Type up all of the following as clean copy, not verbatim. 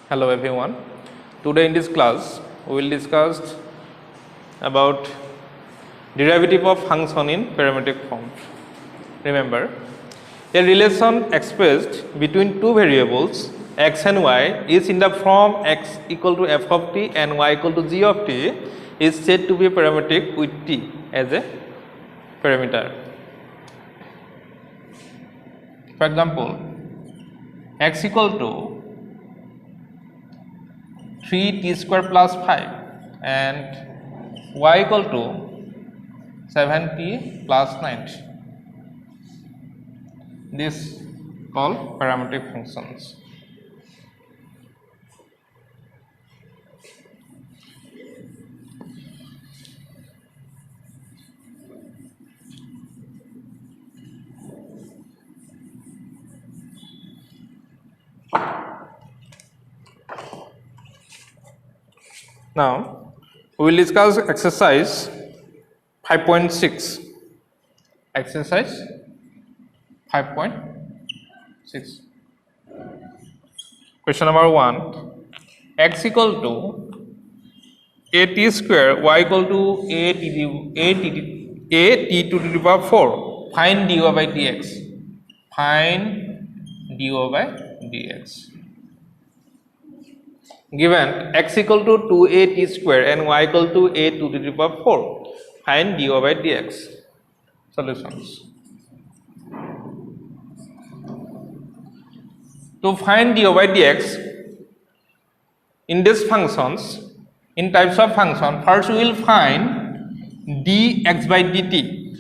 Hello everyone. Today in this class we will discuss about derivative of function in parametric form. Remember, a relation expressed between two variables x and y is in the form x equal to f of t and y equal to g of t is said to be parametric with t as a parameter. For example, x equal to 3t square plus 5 and y equal to 7t plus 9. This called parametric functions. Now we will discuss exercise 5.6. Exercise 5.6. Question number 1. X equal to at square, y equal to at to the power 4. Find dy by dx. Find dy by dx. Given x equal to 2at square and y equal to a to the power 4. Find dy by dx. Solutions. To find dy by dx in these functions, in types of function, first we will find dx by dt.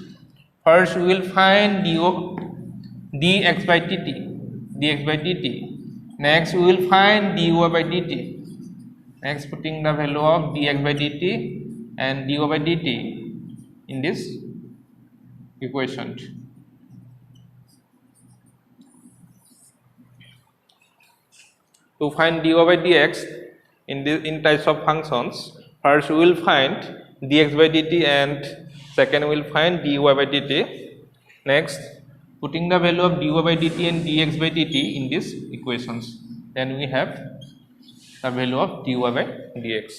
First we will find dx by dt. Next we will find dy by dt. Next putting the value of dx by dt and dy by dt in this equation. To find dy by dx in types of functions, first we will find dx by dt and second we will find dy by dt. Next, putting the value of dy by dt and dx by dt in these equations, then we have the value of dy by dx.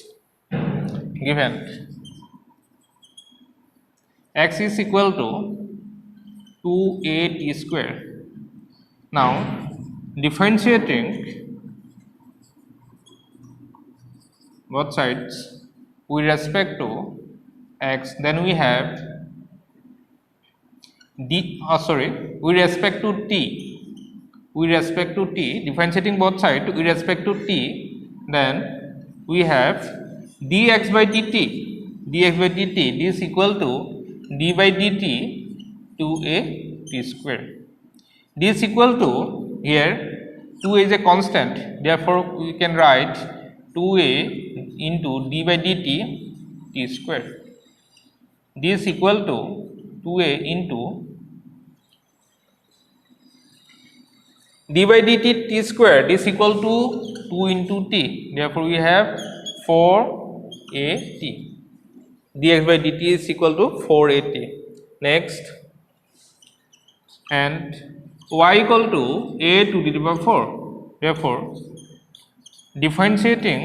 Given x is equal to 2at square. Now differentiating both sides with respect to x, then we have with respect to t, differentiating both sides with respect to t, then we have dx by dt is equal to d by dt to a t square. This is equal to, here 2 is a constant, therefore we can write 2a into d by dt t square. This is equal to 2a into d by dt t square. This is equal to 2 into t, therefore we have 4at. Dx by dt is equal to 4at. Next, and y equal to a to the power 4. Therefore, differentiating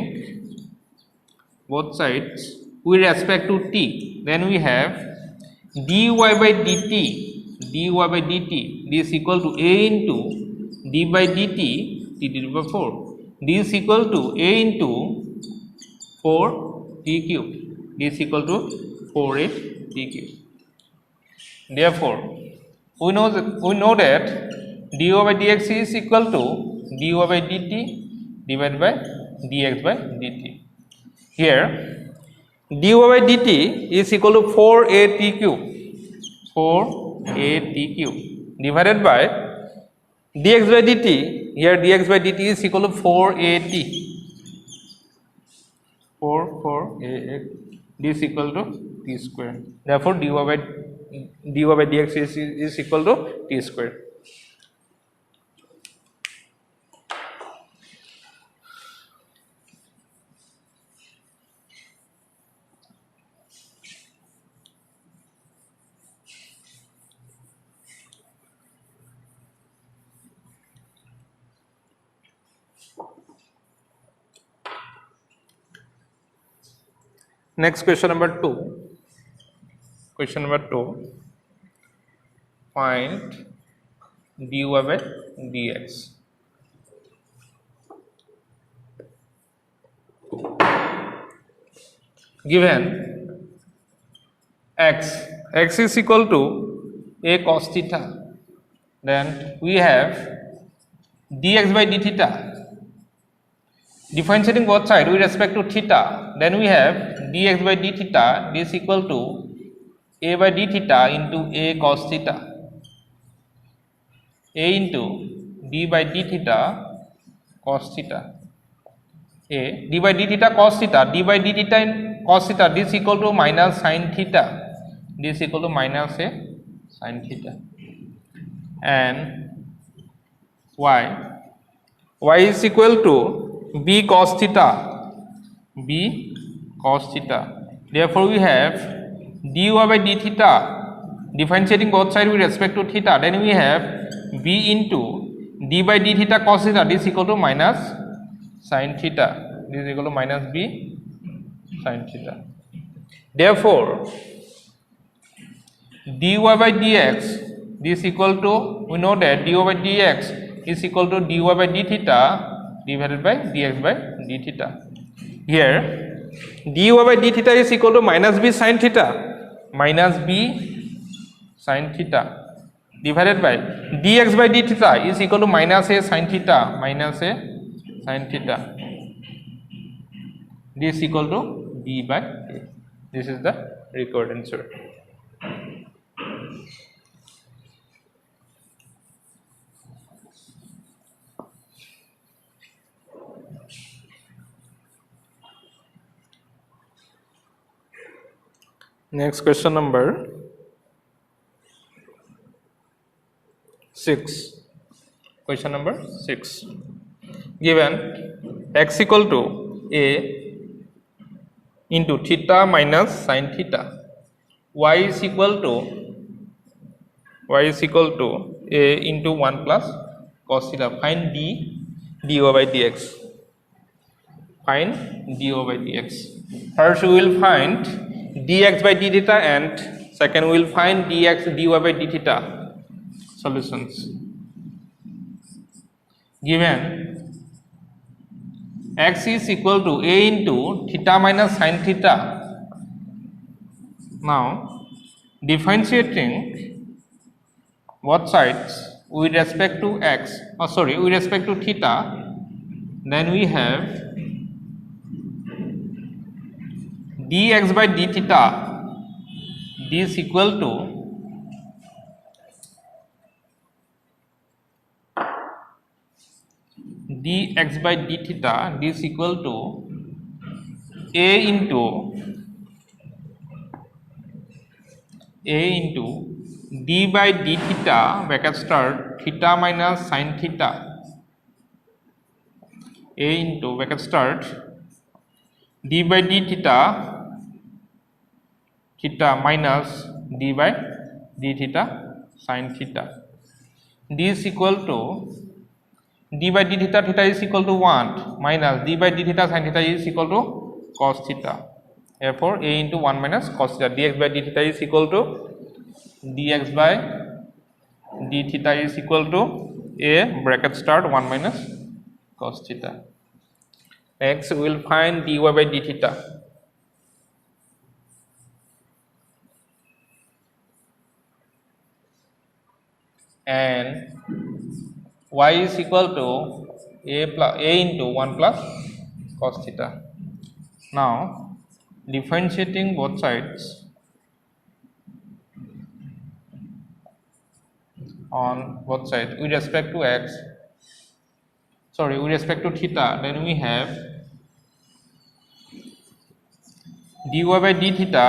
both sides with respect to t, then we have dy by dt this is equal to a into d by dt t to the power 4. This is equal to a into 4 t cube. This is equal to 4a t cube. Therefore, we know that dy by dx is equal to dy by dt divided by dx by dt. Here dy by dt is equal to 4at cube, 4at cube divided by dx by dt. Here dx by dt is equal to 4at, 4a, this is equal to t square. Therefore dy by dx is equal to t square. Next question number 2. Question number 2. Find dy by dx. Given x is equal to a cos theta, then we have dx by d theta. Differentiating both sides with respect to theta, then we have dx by d theta is equal to a by d theta into a cos theta, a into d by d theta cos theta, a d by d theta cos theta, d by d theta in cos theta, this equal to minus sin theta, this equal to minus a sin theta, and y is equal to b cos theta, b cos theta. Therefore we have dy by d theta, differentiating both sides with respect to theta, then we have b into d by d theta cos theta, this equal to minus sin theta, this is equal to minus b sin theta. Therefore dy by dx, this equal to, we know that dy by dx is equal to dy by d theta divided by dx by d theta. Here dy by d theta is equal to minus b sin theta, minus b sin theta divided by dx by d theta is equal to minus a sin theta, minus a sin theta. This is equal to b by a. This is the required answer. Next question number 6. Question number 6. Given x equal to a into theta minus sin theta, y is equal to a into 1 plus cos theta. Find dy by dx. Find dy by dx. First we will find dx by d theta, and second we will find dy by d theta. Solutions. Given x is equal to a into theta minus sin theta. Now differentiating both sides with respect to x, with respect to theta, then we have dx by d theta, this equal to dx by d theta, this equal to a into d by d theta bracket start theta minus sin theta, a into bracket start d by d theta minus d by d theta sin theta. This equal to d by d theta, theta is equal to 1 minus d by d theta sin theta is equal to cos theta. Therefore a into 1 minus cos theta, dx by d theta is equal to dx by d theta is equal to a bracket start 1 minus cos theta. Next we will find dy by d theta. And y is equal to a into 1 plus cos theta. Now differentiating both sides on both sides with respect to with respect to theta, then we have dy by d theta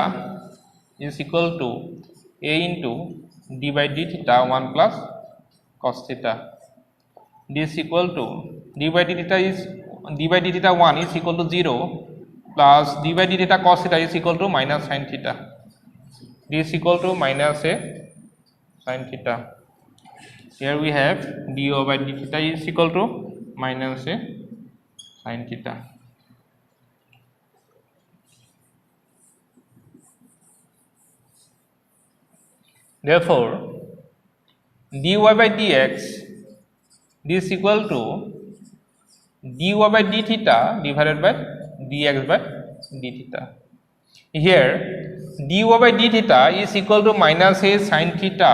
is equal to a into d by d theta 1 plus cos theta. This equal to d by d theta 1 is equal to 0 plus d by d theta cos theta is equal to minus sin theta. This equal to minus a sin theta. Here we have dy by d theta is equal to minus a sin theta. Therefore, dy by dx is equal to dy by d theta divided by dx by d theta. Here, dy by d theta is equal to minus a sin theta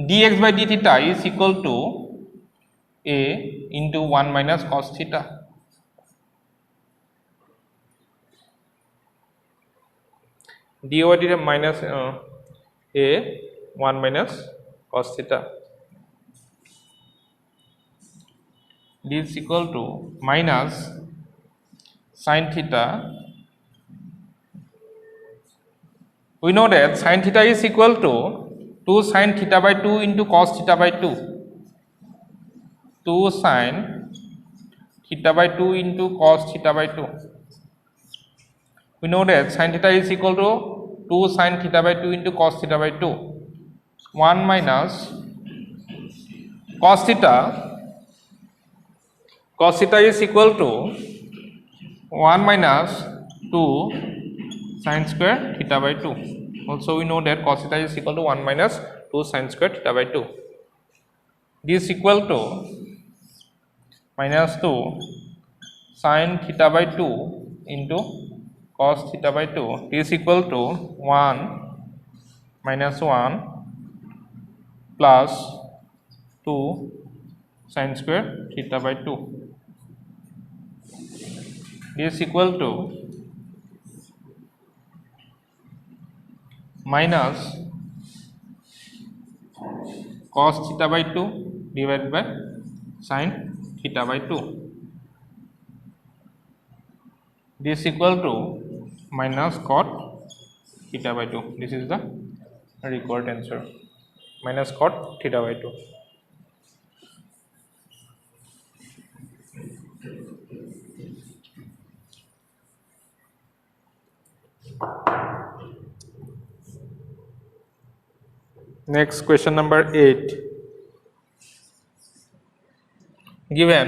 dx by d theta is equal to a into 1 minus cos theta. dy by d theta minus a 1 minus cos theta. This is equal to minus sin theta. We know that sin theta is equal to 2 sin theta by 2 into cos theta by 2. 2 sin theta by 2 into cos theta by 2. We know that sin theta is equal to 2 sin theta by 2 into cos theta by 2. 1 minus cos theta. Cos theta is equal to 1 minus 2 sin square theta by 2. Also we know that cos theta is equal to 1 minus 2 sin square theta by 2. This is equal to minus 2 sin theta by 2 into cos theta by 2. This is equal to 1 minus 1 plus 2 sin square theta by 2. This is equal to minus cos theta by 2 divided by sin theta by 2. This is equal to minus cot theta by 2. This is the required answer. Minus cot theta by 2. Next question number 8. Given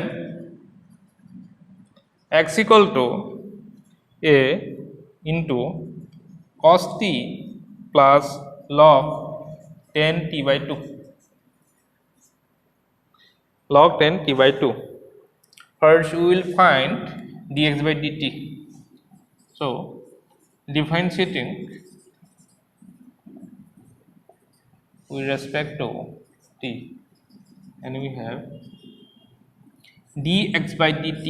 x equal to a into cos t plus log 10 t by 2. Log 10 t by 2. First we will find dx by dt. So differentiating with respect to t, and we have dx by dt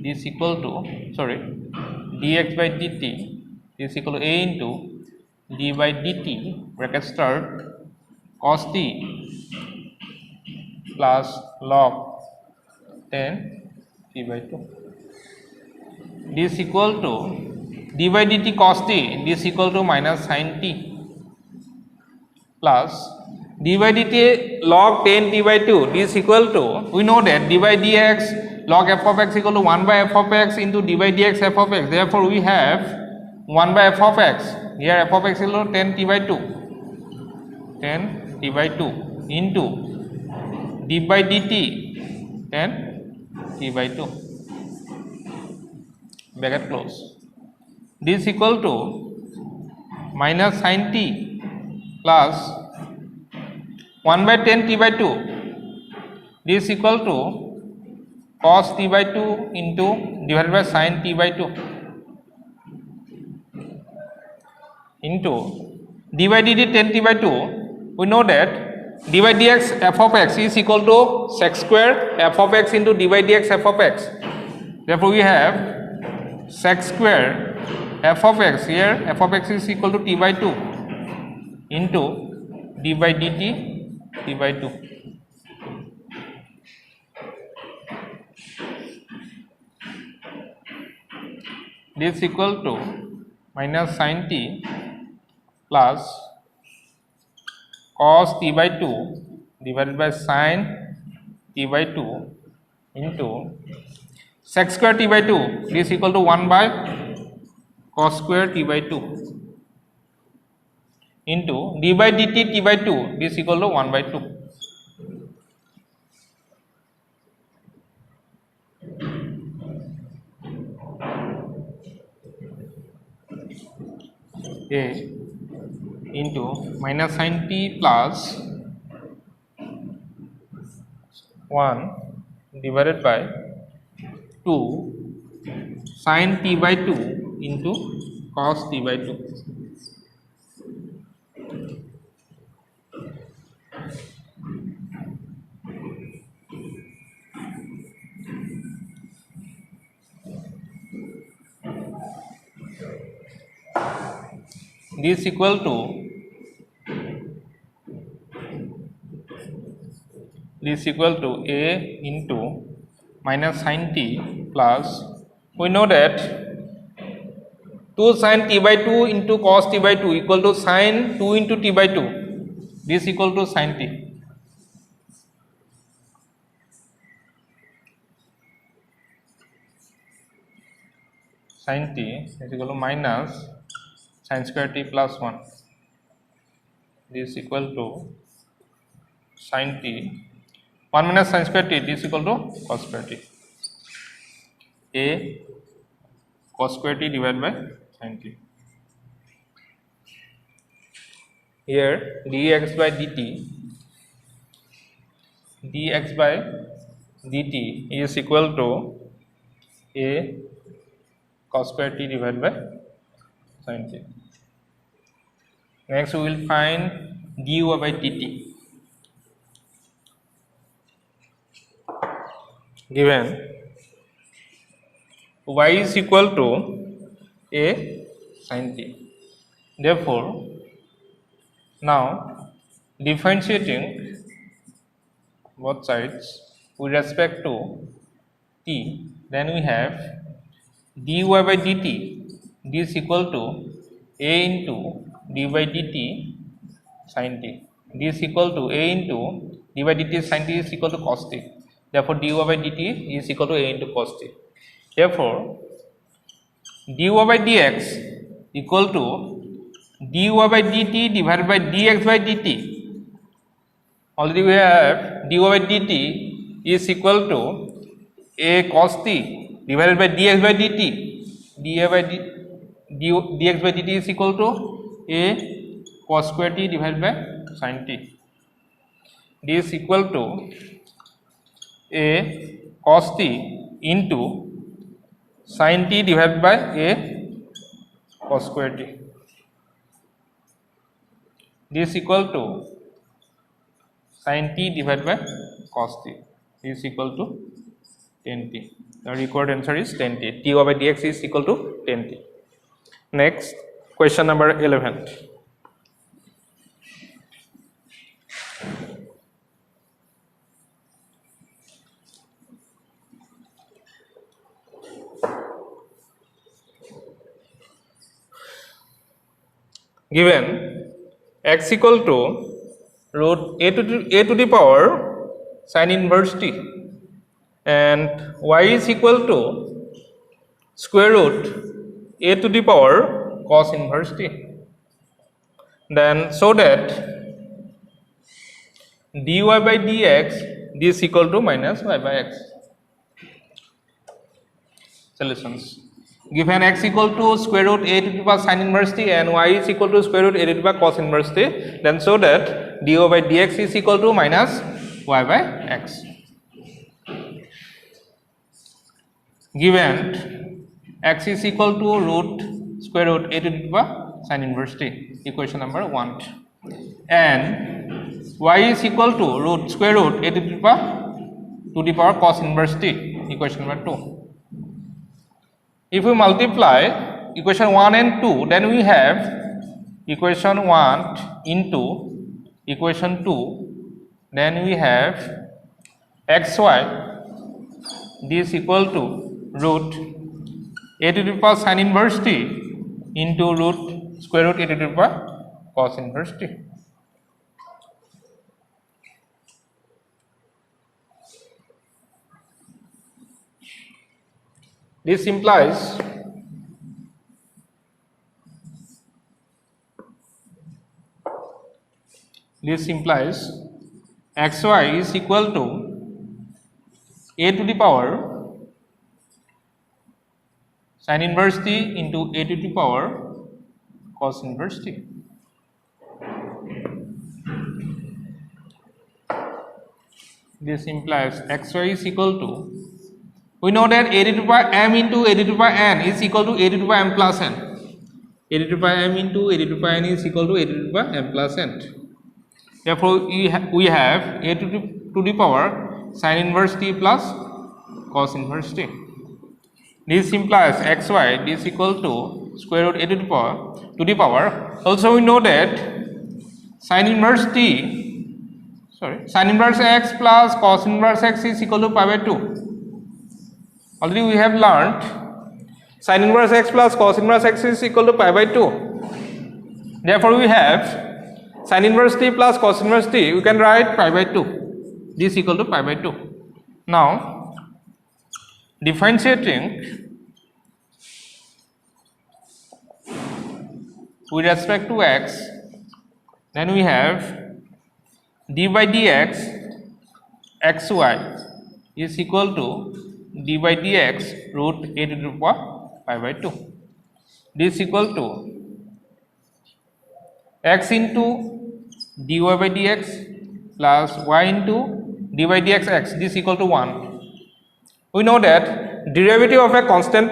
is equal to dx by dt is equal to a into d by dt bracket start cos t plus log 10 t by 2. This is equal to d by dt cos t, this is equal to minus sin t plus d by dt log 10 t by 2. This is equal to, we know that d by dx log f of x equal to 1 by f of x into d by dx f of x. Therefore we have 1 by f of x. Here f of x equal to 10 t by 2. 10 t by 2 into d by dt 10 t by 2. Bracket close. This is equal to minus sin t plus 1 by 10 t by 2. This is equal to cos t by 2 into divided by sin t by 2 into d by dt 10 t by 2. We know that d by dx f of x is equal to sec square f of x into d by dx f of x. Therefore we have sec square f of x, here f of x is equal to t by 2 into d by dt t by 2. This is equal to minus sin t plus cos t by 2 divided by sin t by 2 into sec square t by 2. This is equal to 1 by cos square t by 2 into d by dt t by 2. This is equal to 1 by 2. a into minus sin t plus 1 divided by 2 sin t by 2 into cos t by 2. This equal to a into minus sin t plus, we know that 2 sin t by 2 into cos t by 2 equal to sin 2 into t by 2. This equal to sin t. Sin t is equal to minus sin square t plus 1. This equal to sin t 1 minus sin square t. This equal to cos square t. A cos square t divided by sin t. Here dx by dt is equal to a cos square t divided by sin t. Next we will find dy by dt. Given y is equal to a sin t. Therefore, now differentiating both sides with respect to t, then we have dy by dt. This equal to a into d by dt sin t. This equal to a into d by dt sin t is equal to cos t. Therefore, dy by dt is equal to a into cos t. Therefore, dy by dx equal to dy by dt divided by dx by dt. Already we have dy by dt is equal to a cos t divided by dx by dt. dx by dt is equal to a cos square t divided by sin t. This is equal to a cos t into sin t divided by a cos square t. This is equal to sin t divided by cos t. This is equal to 10t. The required answer is 10t. dy by dx is equal to 10t. Next, question number 11. Given x equal to root a to the power sin inverse t and y is equal to square root a to the power cos inverse t, then so that dy by dx this equal to minus y by x. Solutions. Given x equal to square root a to the power sin inverse t and y is equal to square root a to the power cos inverse t, then so that dy by dx is equal to minus y by x. Given x is equal to root square root a to the power sin inverse t, equation number 1, and y is equal to root square root a to the power cos inverse t, equation number 2. If we multiply equation 1 and 2, then we have equation 1 into equation 2, then we have xy this equal to root a to the power sin inverse t into root square root a to the power cos inverse t. This implies xy is equal to a to the power sin inverse t into a to the power cos inverse t. This implies xy is equal to, we know that a to the power m into a to the power n is equal to a to the power m plus n. A to the power m into a to the power n is equal to a to the power m plus n. Therefore, we have a to the power sin inverse t plus cos inverse t. This implies xy is equal to square root a to the power. Also, we know that sin inverse x plus cos inverse x is equal to pi by 2. Already we have learned sin inverse x plus cos inverse x is equal to pi by 2. Therefore, we have sin inverse t plus cos inverse t. We can write pi by 2. This is equal to pi by 2. Now, differentiating with respect to x, then we have d by dx xy is equal to d by dx root a to the power pi by 2. This is equal to x into dy by dx plus y into d by dx x. This is equal to 1. We know that derivative of a constant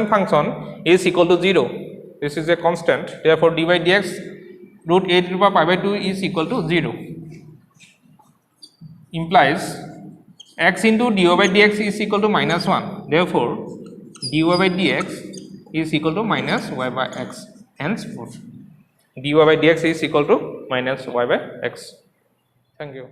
function is equal to 0. This is a constant. Therefore, d by dx root a to the power pi by 2 is equal to 0. Implies x into dy by dx is equal to minus 1. Therefore, dy by dx is equal to minus y by x. Henceforth, dy by dx is equal to minus y by x. Thank you.